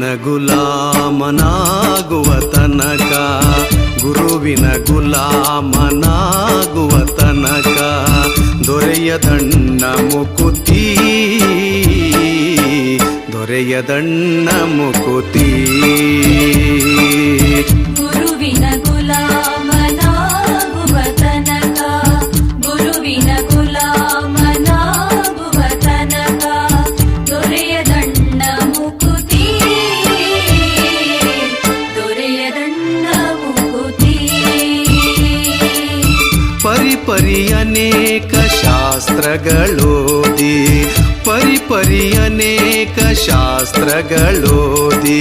ಗುರುವಿನ ಗುಲಾಮನಾಗುವ ತನಕ, ಗುರುವಿನ ಗುಲಾಮನಾಗುವ ತನಕ ದೊರೆಯದಣ್ಣ ಮುಕುತಿ, ದೊರೆಯದಣ್ಣ ಮುಕುತಿ. ಗುರುವಿನ ಗುಲಾಮನಾಗುವ ತನಕ, ಗುರುವಿನ ಗುಲಾಮನಾಗುವ ತನಕ ದೊರೆಯದಣ್ಣ ಮುಕುತಿ, ದೊರೆಯದಣ್ಣ ಮುಕುತಿ. ಪರಿಪರಿ ಅನೇಕ ಶಾಸ್ತ್ರಗಳೋದಿ, ಪರಿಪರಿ ಅನೇಕ ಶಾಸ್ತ್ರಗಳೋದಿ